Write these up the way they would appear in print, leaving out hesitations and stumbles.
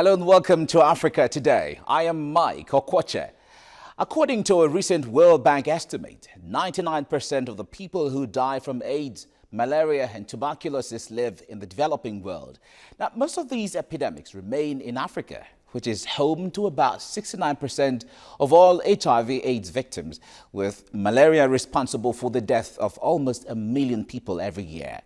Hello and welcome to Africa Today. I am Mike Okwoche. According to a recent World Bank estimate, 99% of the people who die from AIDS, malaria and tuberculosis live in the developing world. Now, most of these epidemics remain in Africa, which is home to about 69% of all HIV/AIDS victims, with malaria responsible for the death of almost 1 million people every year.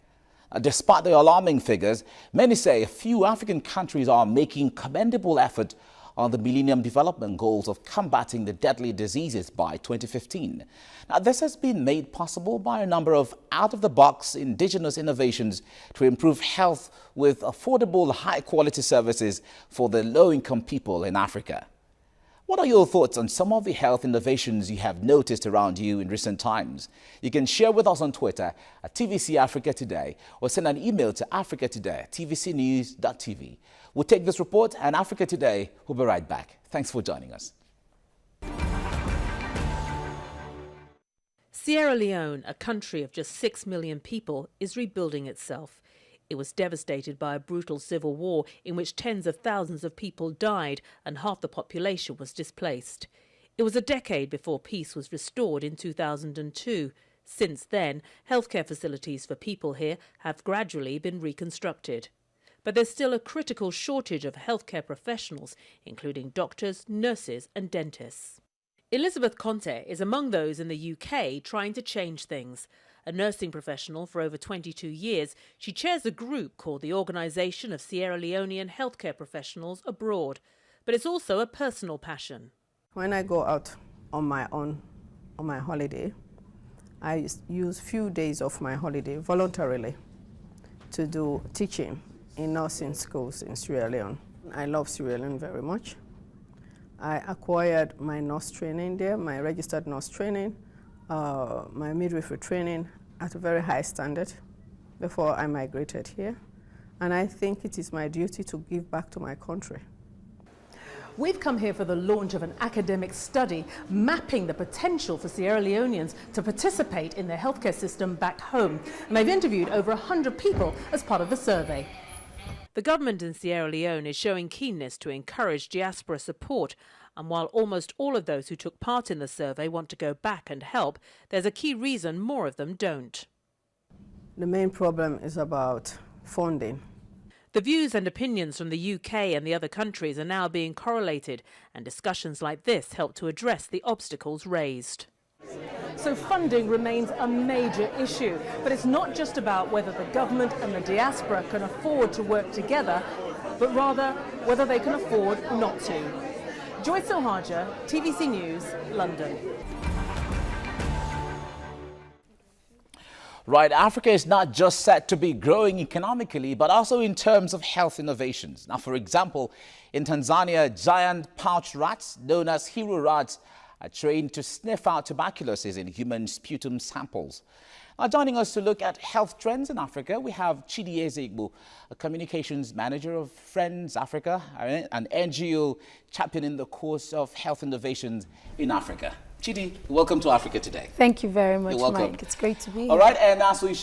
Despite the alarming figures, many say a few African countries are making commendable effort on the Millennium Development Goals of combating the deadly diseases by 2015. Now, this has been made possible by a number of out-of-the-box indigenous innovations to improve health with affordable, high-quality services for the low-income people in Africa. What are your thoughts on some of the health innovations you have noticed around you in recent times? You can share with us on Twitter at TVC Africa Today or send an email to africatoday@tvcnews.tv. We'll take this report and Africa Today will be right back. Thanks for joining us. Sierra Leone, a country of just 6 million people, is rebuilding itself. It was devastated by a brutal civil war in which tens of thousands of people died and half the population was displaced. It was a decade before peace was restored in 2002. Since then, healthcare facilities for people here have gradually been reconstructed. But there's still a critical shortage of healthcare professionals, including doctors, nurses and dentists. Elizabeth Conte is among those in the UK trying to change things. A nursing professional for over 22 years, she chairs a group called the Organisation of Sierra Leonean Healthcare Professionals Abroad. But it's also a personal passion. When I go out on my own, on my holiday, I use few days of my holiday voluntarily to do teaching in nursing schools in Sierra Leone. I love Sierra Leone very much. I acquired my nurse training there, my registered nurse training, my midwifery training at a very high standard before I migrated here. And I think it is my duty to give back to my country. We've come here for the launch of an academic study mapping the potential for Sierra Leoneans to participate in their healthcare system back home. And they've interviewed over 100 people as part of the survey. The government in Sierra Leone is showing keenness to encourage diaspora support. And while almost all of those who took part in the survey want to go back and help, there's a key reason more of them don't. The main problem is about funding. The views and opinions from the UK and the other countries are now being correlated, and discussions like this help to address the obstacles raised. So funding remains a major issue, but it's not just about whether the government and the diaspora can afford to work together, but rather whether they can afford not to. Joyce Silhaja, TVC News, London. Right, Africa is not just set to be growing economically, but also in terms of health innovations. Now, for example, in Tanzania, giant pouched rats, known as hero rats, are trained to sniff out tuberculosis in human sputum samples. Now, joining us to look at health trends in Africa, we have Chidi Ezigbo, a communications manager of Friends Africa, an NGO championing the cause of health innovations in Africa. Chidi, welcome to Africa Today. Thank you very much, welcome. Mike. It's great to be here. All right, and as the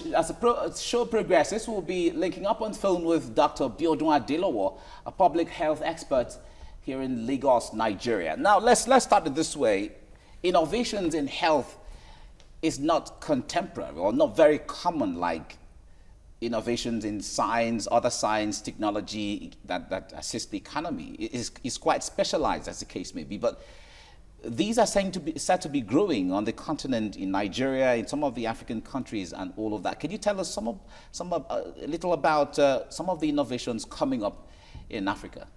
show progresses, we'll be linking up on phone with Dr. Biodun Adelowo, a public health expert here in Lagos, Nigeria. Now, let's start it this way. Innovations in health is not contemporary or not very common like innovations in science, other science, technology that assist the economy. It's quite specialized, as the case may be, but these are said to be growing on the continent in Nigeria, in some of the African countries and all of that. Can you tell us a little about some of the innovations coming up in Africa?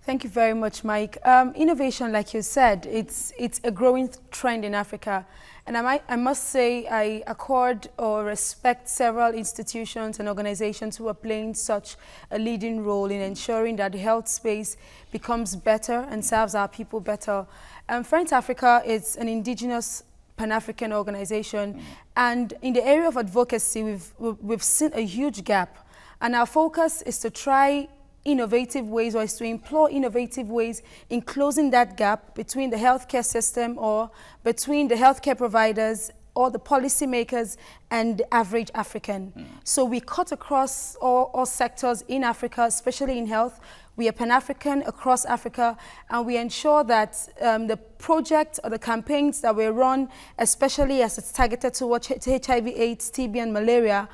Thank you very much, Mike. Innovation, like you said, it's a growing trend in Africa. And I must say I accord or respect several institutions and organizations who are playing such a leading role in ensuring that the health space becomes better and serves our people better. Friends Africa is an indigenous Pan-African organization. And in the area of advocacy, we've seen a huge gap. And our focus is to try innovative ways, or is to employ innovative ways in closing that gap between the healthcare system or between the healthcare providers all the policymakers and the average African. So we cut across all sectors in Africa, especially in health. We are Pan-African across Africa, and we ensure that the project or the campaigns that we run, especially as it's targeted towards HIV, AIDS, TB, and malaria,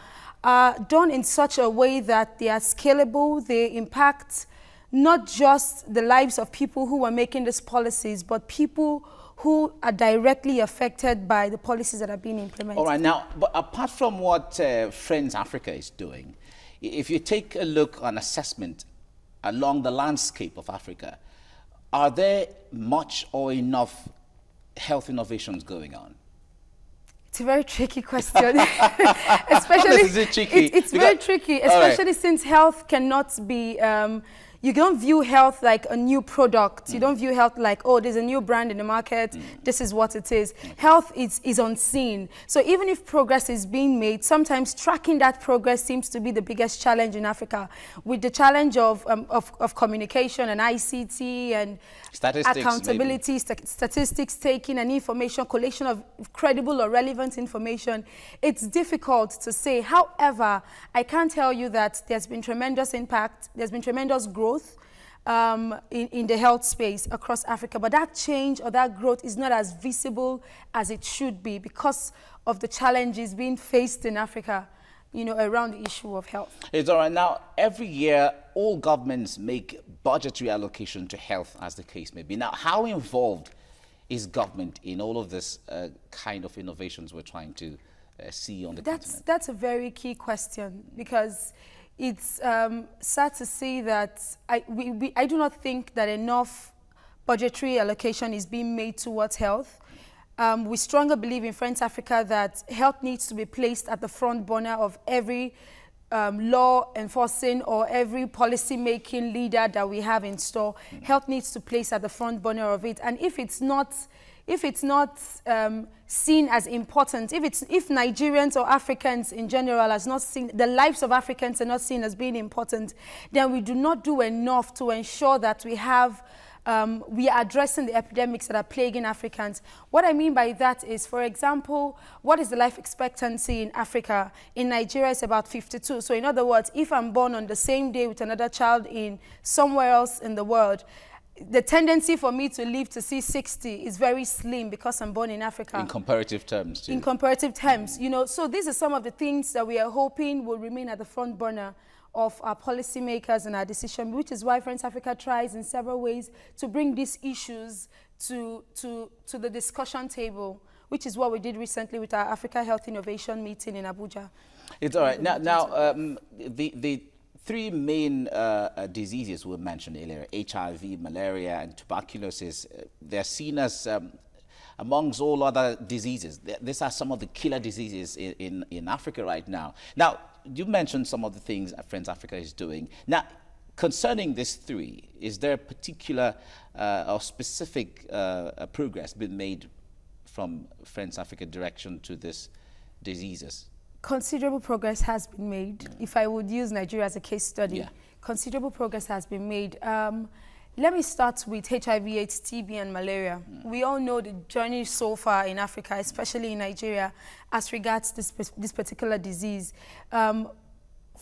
are done in such a way that they are scalable, they impact not just the lives of people who are making these policies, but people who are directly affected by the policies that are being implemented. All right, now, but apart from what Friends Africa is doing, if you take a look on assessment along the landscape of Africa, are there much or enough health innovations going on? It's a very tricky question. Especially, is it tricky? It's very tricky, especially since health cannot be, you don't view health like a new product. You don't view health like, oh, there's a new brand in the market, this is what it is. Health is unseen. So even if progress is being made, sometimes tracking that progress seems to be the biggest challenge in Africa, with the challenge of communication and ICT and statistics, accountability, statistics taking and information, collation of credible or relevant information. It's difficult to say. However, I can tell you that there's been tremendous impact, there's been tremendous growth in the health space across Africa, but that change or that growth is not as visible as it should be because of the challenges being faced in Africa, you know, around the issue of health. It's all right. Now, every year, all governments make budgetary allocation to health, as the case may be. Now, how involved is government in all of this kind of innovations we're trying to see on the continent? That's a very key question, because it's sad to see that I do not think that enough budgetary allocation is being made towards health. We strongly believe in Friends Africa that health needs to be placed at the front burner of every law enforcing or every policy making leader that we have in store. Health needs to place at the front burner of it. And if it's not seen as important, if Nigerians or Africans in general has not seen, the lives of Africans are not seen as being important, then we do not do enough to ensure that we are addressing the epidemics that are plaguing Africans. What I mean by that is, for example, what is the life expectancy in Africa? In Nigeria, it's about 52. So in other words, if I'm born on the same day with another child in somewhere else in the world, the tendency for me to live to see 60 is very slim because I'm born in Africa. In comparative terms, too. In comparative terms, you know. So these are some of the things that we are hoping will remain at the front burner of our policymakers and our decision, which is why Friends Africa tries in several ways to bring these issues to the discussion table, which is what we did recently with our Africa Health Innovation meeting in Abuja. It's all right. Now, the three main diseases we mentioned earlier, HIV, malaria, and tuberculosis, they're seen as, amongst all other diseases, these are some of the killer diseases in Africa right now. Now, you mentioned some of the things that Friends Africa is doing. Now, concerning these three, is there a particular or specific progress been made from Friends Africa direction to these diseases? Considerable progress has been made. If I would use Nigeria as a case study, considerable progress has been made. Let me start with HIV, AIDS, TB, and malaria. We all know the journey so far in Africa, especially in Nigeria, as regards this particular disease.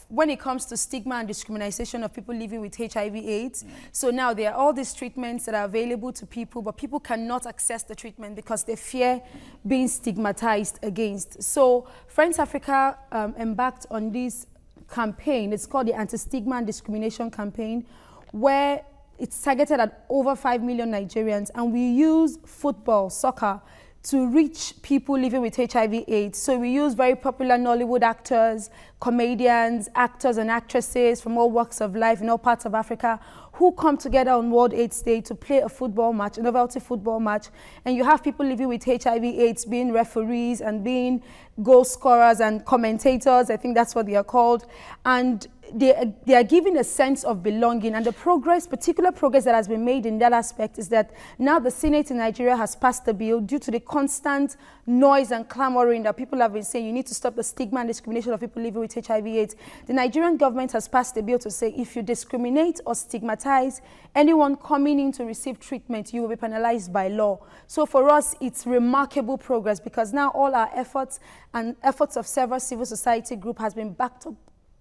When it comes to stigma and discrimination of people living with HIV, AIDS, so now there are all these treatments that are available to people, but people cannot access the treatment because they fear being stigmatized against. So Friends Africa embarked on this campaign. It's called the Anti-Stigma and Discrimination Campaign, where it's targeted at over 5 million Nigerians, and we use football, soccer, to reach people living with HIV/AIDS. So we use very popular Nollywood actors, comedians, actors and actresses from all walks of life in all parts of Africa who come together on World AIDS Day to play a football match, a novelty football match. And you have people living with HIV/AIDS being referees and being goal scorers and commentators. I think that's what they are called. And they are given a sense of belonging, and the particular progress that has been made in that aspect is that now the Senate in Nigeria has passed a bill due to the constant noise and clamoring that people have been saying you need to stop the stigma and discrimination of people living with HIV/AIDS. The Nigerian government has passed a bill to say if you discriminate or stigmatize anyone coming in to receive treatment, you will be penalized by law. So for us, it's remarkable progress because now all our efforts and efforts of several civil society groups has been backed up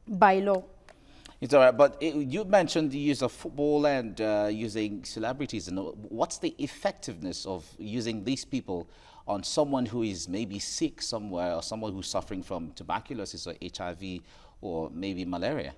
by law. It's all right, but you mentioned the use of football and using celebrities. And what's the effectiveness of using these people on someone who is maybe sick somewhere or someone who's suffering from tuberculosis or HIV or maybe malaria?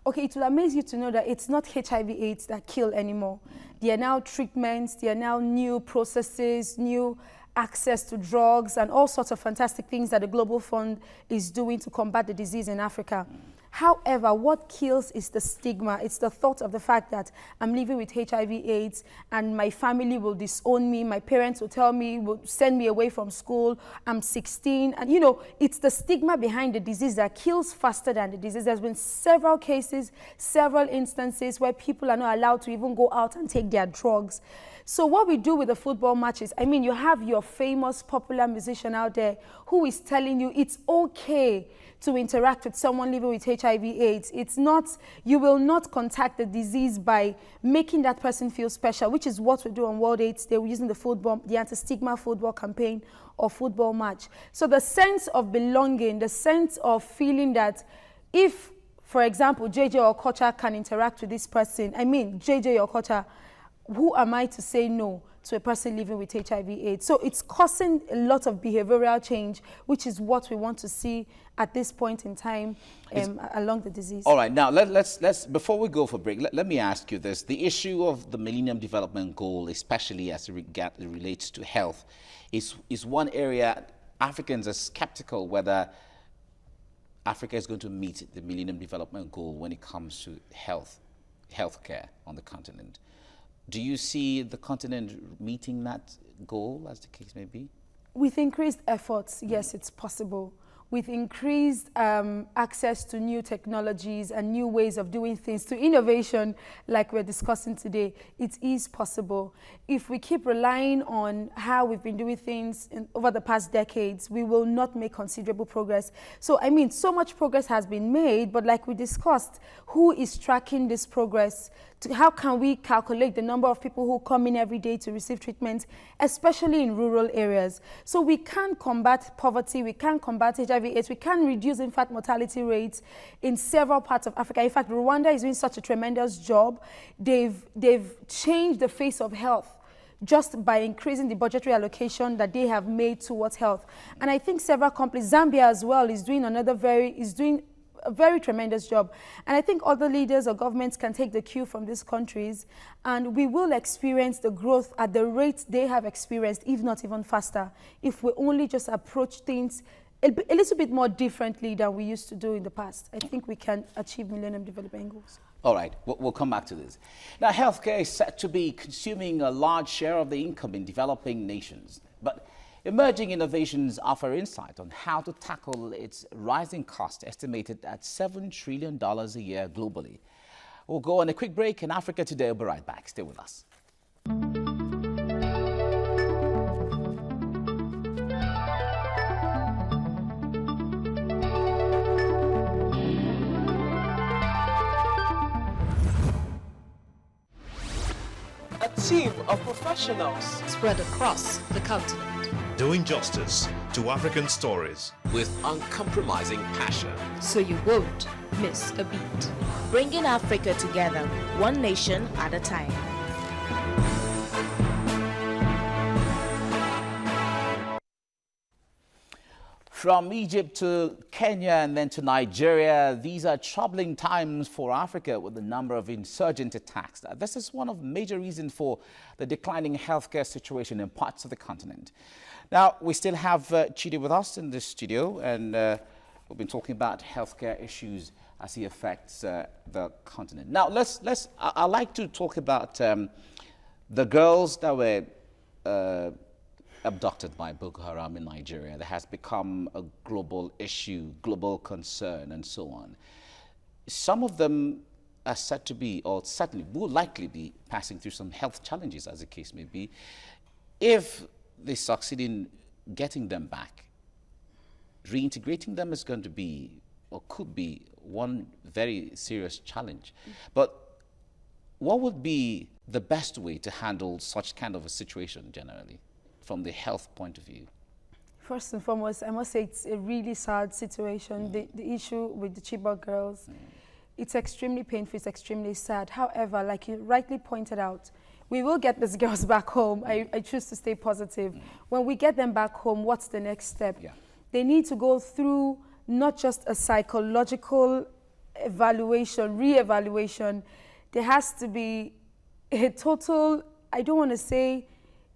Okay, it will amaze you to know that it's not HIV/AIDS that kill anymore. There are now treatments, there are now new processes, new access to drugs and all sorts of fantastic things that the Global Fund is doing to combat the disease in Africa. However, what kills is the stigma. It's the thought of the fact that I'm living with HIV/AIDS and my family will disown me, my parents will tell me, will send me away from school, I'm 16. And you know, it's the stigma behind the disease that kills faster than the disease. There's been several cases, several instances where people are not allowed to even go out and take their drugs. So what we do with the football matches, I mean, you have your famous popular musician out there who is telling you it's okay to interact with someone living with HIV/AIDS. It's not, you will not contact the disease by making that person feel special, which is what we do on World AIDS Day. We're using the anti-stigma football campaign or football match. So the sense of belonging, the sense of feeling that if, for example, JJ Okwoche can interact with this person, I mean, JJ Okwoche, who am I to say no to a person living with HIV/AIDS? So it's causing a lot of behavioral change, which is what we want to see at this point in time along the disease. All right, now let's before we go for break, let me ask you this. The issue of the Millennium Development Goal, especially as it relates to health, is one area Africans are skeptical whether Africa is going to meet the Millennium Development Goal when it comes to healthcare on the continent. Do you see the continent meeting that goal, as the case may be? With increased efforts, yes, it's possible. With increased access to new technologies and new ways of doing things, to innovation like we're discussing today, it is possible. If we keep relying on how we've been doing things over the past decades, we will not make considerable progress. So, I mean, so much progress has been made, but like we discussed, who is tracking this progress? How can we calculate the number of people who come in every day to receive treatment, especially in rural areas? So we can combat poverty, we can combat HIV/AIDS, we can reduce infant mortality rates in several parts of Africa. In fact, Rwanda is doing such a tremendous job. They've changed the face of health just by increasing the budgetary allocation that they have made towards health. And I think several companies, Zambia as well, is doing a very tremendous job. And I think other leaders or governments can take the cue from these countries, and we will experience the growth at the rate they have experienced, if not even faster, if we only just approach things a little bit more differently than we used to do in the past. I think we can achieve Millennium Development Goals. All right, we'll come back to this. Now, healthcare is set to be consuming a large share of the income in developing nations, but emerging innovations offer insight on how to tackle its rising cost, estimated at $7 trillion a year globally. We'll go on a quick break, and Africa Today will be right back. Stay with us. A team of professionals Spread across the continent. Doing justice to African stories with uncompromising passion. So you won't miss a beat. Bringing Africa together, one nation at a time. From Egypt to Kenya and then to Nigeria, these are troubling times for Africa with the number of insurgent attacks. This is one of the major reasons for the declining healthcare situation in parts of the continent. Now, we still have Chidi with us in the studio, and we've been talking about healthcare issues as it affects the continent. Now, I'd like to talk about the girls that were abducted by Boko Haram in Nigeria. That has become a global issue, global concern, and so on. some of them are said to be, or certainly will likely be, passing through some health challenges, as the case may be. If they succeed in getting them back, reintegrating them is going to be, or could be, one very serious challenge. But what would be the best way to handle such kind of a situation generally, from the health point of view? First and foremost, I must say it's a really sad situation. The issue with the Chibok girls, it's extremely painful, it's extremely sad. However, like you rightly pointed out, we will get these girls back home. I choose to stay positive. When we get them back home, what's the next step? Yeah. They need to go through not just a psychological evaluation, re-evaluation. There has to be a total, I don't want to say,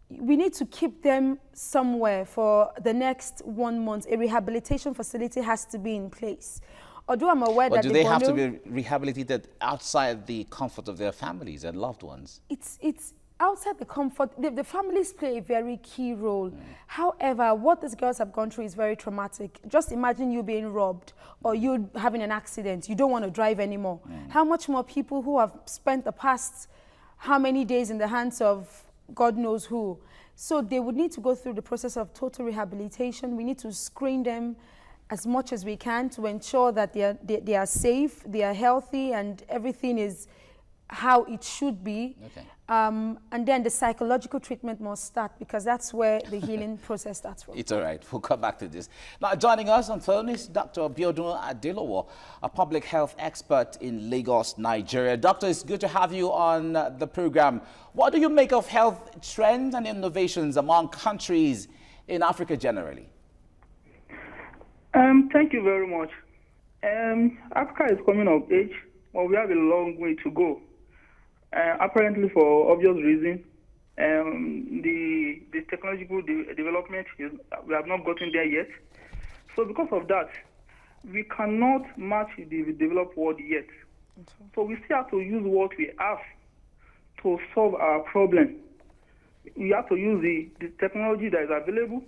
we need to keep them somewhere for the next 1 month. A rehabilitation facility has to be in place. Although I'm aware that do they have to be rehabilitated outside the comfort of their families and loved ones? It's outside the comfort. The families play a very key role. However, what these girls have gone through is very traumatic. Just imagine you being robbed or you having an accident. You don't want to drive anymore. How much more people who have spent the past how many days in the hands of God knows who. So they would need to go through the process of total rehabilitation. We need to screen them as much as we can to ensure that they are safe, they are healthy, and everything is how it should be. Okay. And then the psychological treatment must start, because that's where the healing process starts from. It's all right. We'll come back to this. Now, joining us on phone is Dr. Biodun Adelowo, a public health expert in Lagos, Nigeria. Doctor, it's good to have you on the program. What do you make of health trends and innovations among countries in Africa generally? Thank you very much. Africa is coming of age, but we have a long way to go. Apparently, for obvious reasons, the technological development, we have not gotten there yet. So because of that, we cannot match the developed world yet. So we still have to use what we have to solve our problem. We have to use the technology that is available.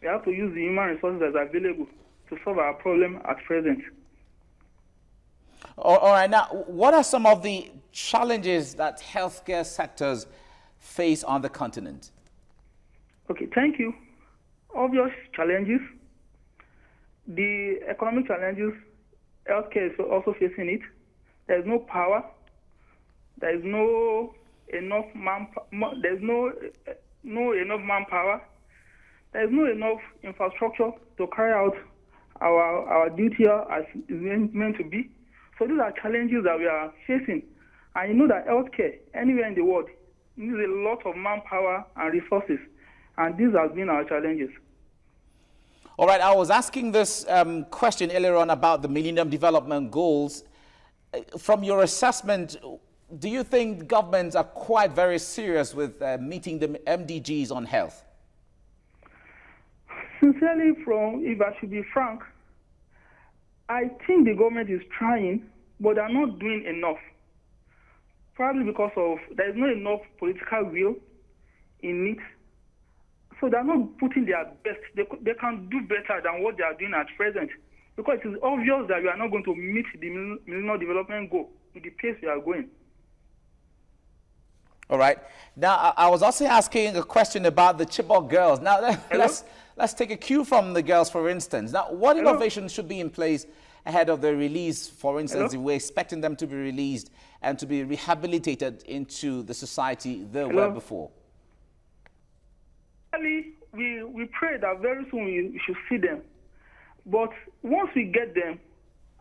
We have to use the human resources that is available to solve our problem at present. All right. Now, what are some of the challenges that healthcare sectors face on the continent? Okay, thank you. Obvious challenges. The economic challenges, healthcare is also facing it. There is no power. There is no enough manpower. There is no enough manpower. There is no enough infrastructure to carry out our duty as it's meant to be. So these are challenges that we are facing. And you know that healthcare, anywhere in the world, needs a lot of manpower and resources. And these have been our challenges. All right, I was asking this question earlier on about the Millennium Development Goals. From your assessment, do you think governments are quite very serious with meeting the MDGs on health? Sincerely, if I should be frank, I think the government is trying, but they're not doing enough. Probably because there is not enough political will in it. So they're not putting their best. They can do better than what they are doing at present. Because it is obvious that we are not going to meet the Millennium Development Goal with the pace we are going. All right. Now, I was also asking a question about the Chibok girls. Now, let's take a cue from the girls, for instance. Now, what innovations should be in place ahead of their release, for instance, if we're expecting them to be released and to be rehabilitated into the society they were before? We pray that very soon we should see them. But once we get them,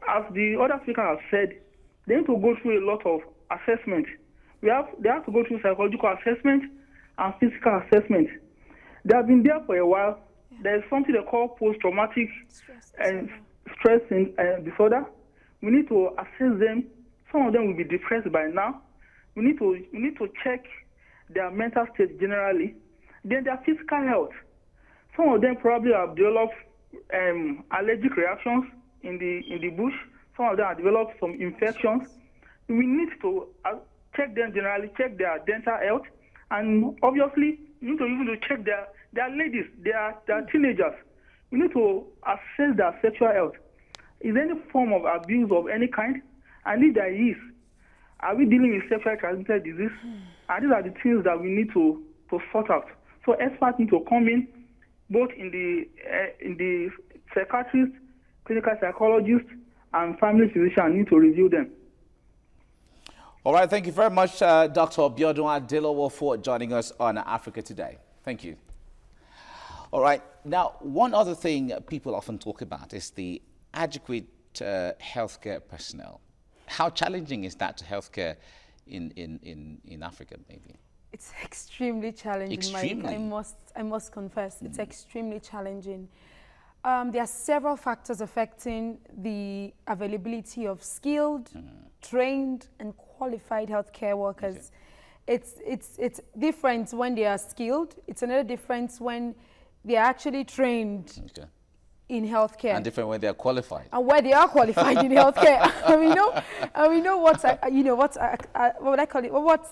as the other speaker has said, they need to go through a lot of assessment. They have to go through psychological assessment and physical assessment. They have been there for a while. There is something they call post-traumatic stress disorder. We need to assess them. Some of them will be depressed by now. We need to check their mental state generally. Then their physical health. Some of them probably have developed allergic reactions in the bush. Some of them have developed some infections. We need to check them generally, check their dental health, and obviously we need to even check their ladies, their teenagers. We need to assess their sexual health. Is there any form of abuse of any kind? And if there is, are we dealing with sexually transmitted disease? And these are the things that we need to sort out. So experts need to come in, both in the psychiatrists, clinical psychologists, and family physicians need to review them. All right, thank you very much, Dr. Biodun Adelowo, for joining us on Africa Today. Thank you. All right, now, one other thing people often talk about is the adequate healthcare personnel. How challenging is that to healthcare in Africa, maybe? It's extremely challenging, Extremely. Mike. I must confess, it's extremely challenging. There are several factors affecting the availability of skilled, trained, and qualified healthcare workers. Okay. It's different when they are skilled. It's another difference when they are actually trained in healthcare. And different when they are qualified. And where they are qualified in healthcare. we know what's what I call it. What's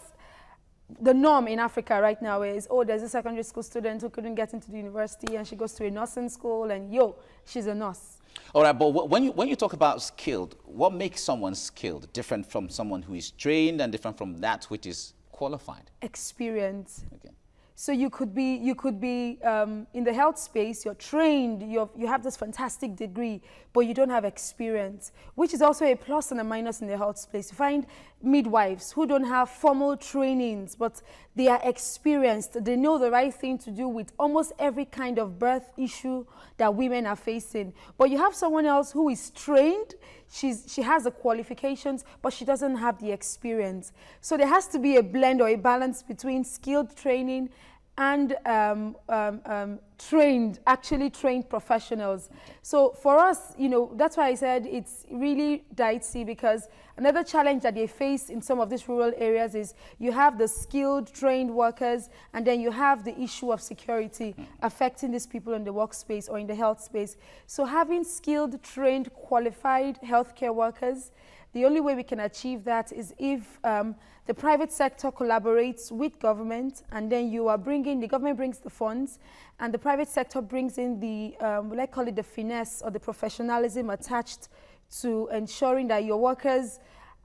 the norm in Africa right now is, oh, there's a secondary school student who couldn't get into the university and she goes to a nursing school and she's a nurse. All right, but when you talk about skilled, what makes someone skilled different from someone who is trained and different from that which is qualified? Experience. Okay. So you could be in the health space, you're trained, you have this fantastic degree, but you don't have experience, which is also a plus and a minus in the health space. You find midwives who don't have formal trainings, but they are experienced. They know the right thing to do with almost every kind of birth issue that women are facing. But you have someone else who is trained, she has the qualifications, but she doesn't have the experience. So there has to be a blend or a balance between skilled training and actually trained professionals. So for us, that's why I said it's really dicey, because another challenge that they face in some of these rural areas is you have the skilled, trained workers, and then you have the issue of security affecting these people in the workspace or in the health space. So having skilled, trained, qualified healthcare workers, the only way we can achieve that is if the private sector collaborates with government, and then the government brings the funds, and the private sector brings in the, I call it the finesse or the professionalism attached to ensuring that your workers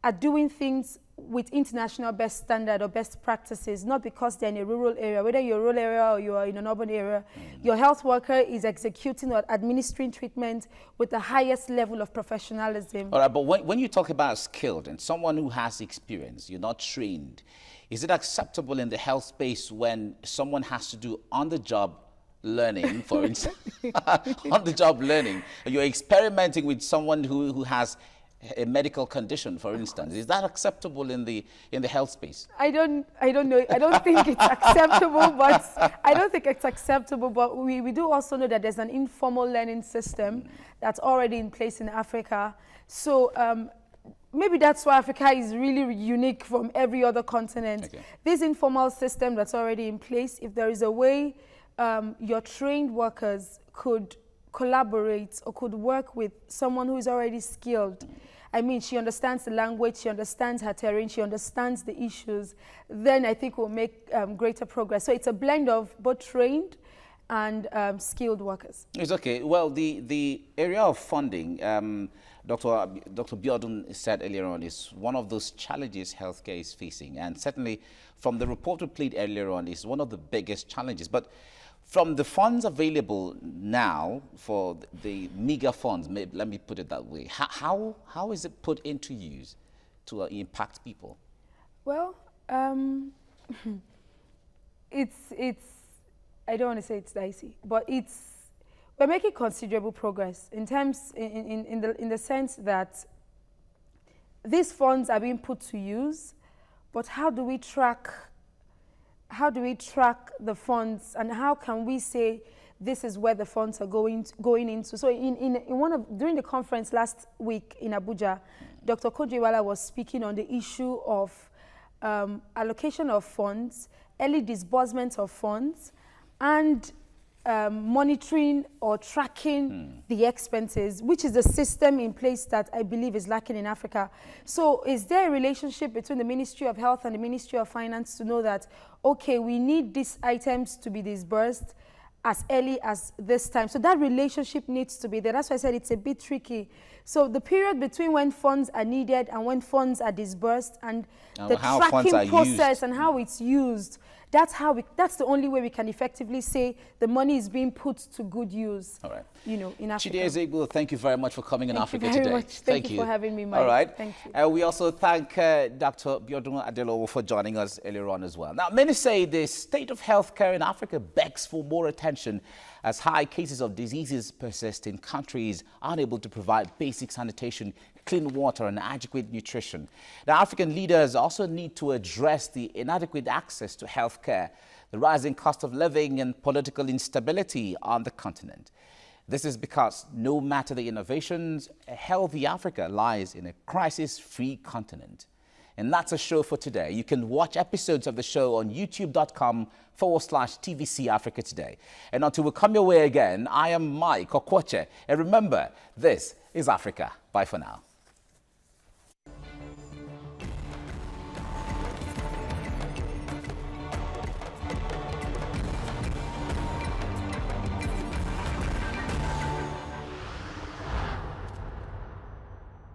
are doing things with international best standard or best practices, not because they're in a rural area. Whether you're a rural area or you are in an urban area, your health worker is executing or administering treatment with the highest level of professionalism. All right, but when you talk about skilled and someone who has experience, you're not trained, is it acceptable in the health space when someone has to do on-the-job learning, for instance, on-the-job learning, and you're experimenting with someone who has a medical condition, for instance? Is that acceptable in the health space? I don't know. I don't think it's acceptable, but we do also know that there's an informal learning system that's already in place in Africa. So maybe that's why Africa is really unique from every other continent. Okay. This informal system that's already in place, if there is a way your trained workers could collaborate or could work with someone who is already skilled. I mean, she understands the language, she understands her terrain, she understands the issues, then I think we'll make greater progress. So it's a blend of both trained and skilled workers. It's okay. Well, the area of funding, Dr. Biodun said earlier on, is one of those challenges healthcare is facing. And certainly from the report we played earlier on, is one of the biggest challenges. But from the funds available now, for the meager funds, let me put it that way, how is it put into use to impact people? Well, it's I don't want to say it's dicey, but we're making considerable progress in the sense that these funds are being put to use, but how do we track the funds, and how can we say this is where the funds are going into? So during the conference last week in Abuja, Dr. Okwoche was speaking on the issue of allocation of funds, early disbursement of funds, and monitoring or tracking the expenses, which is the system in place that I believe is lacking in Africa. So is there a relationship between the Ministry of Health and the Ministry of Finance to know that, okay, we need these items to be disbursed, as early as this time. So that relationship needs to be there. That's why I said it's a bit tricky. So the period between when funds are needed and when funds are disbursed and the tracking process and how it's used, that's the only way we can effectively say the money is being put to good use. All right. You know, in Africa. Chidi Ezegbu, thank you very much for coming in Africa Today. Today. Much. Thank you for having me, Mike. All right. Thank you. We also thank Dr. Biodun Adelowo for joining us earlier on as well. Now, many say the state of healthcare in Africa begs for more attention as high cases of diseases persist in countries unable to provide basic sanitation, clean water and adequate nutrition. Now, African leaders also need to address the inadequate access to healthcare, the rising cost of living and political instability on the continent. This is because no matter the innovations, a healthy Africa lies in a crisis-free continent. And that's a show for today. You can watch episodes of the show on youtube.com/TVC Africa Today. And until we come your way again, I am Mike Okwoche. And remember, this is Africa. Bye for now.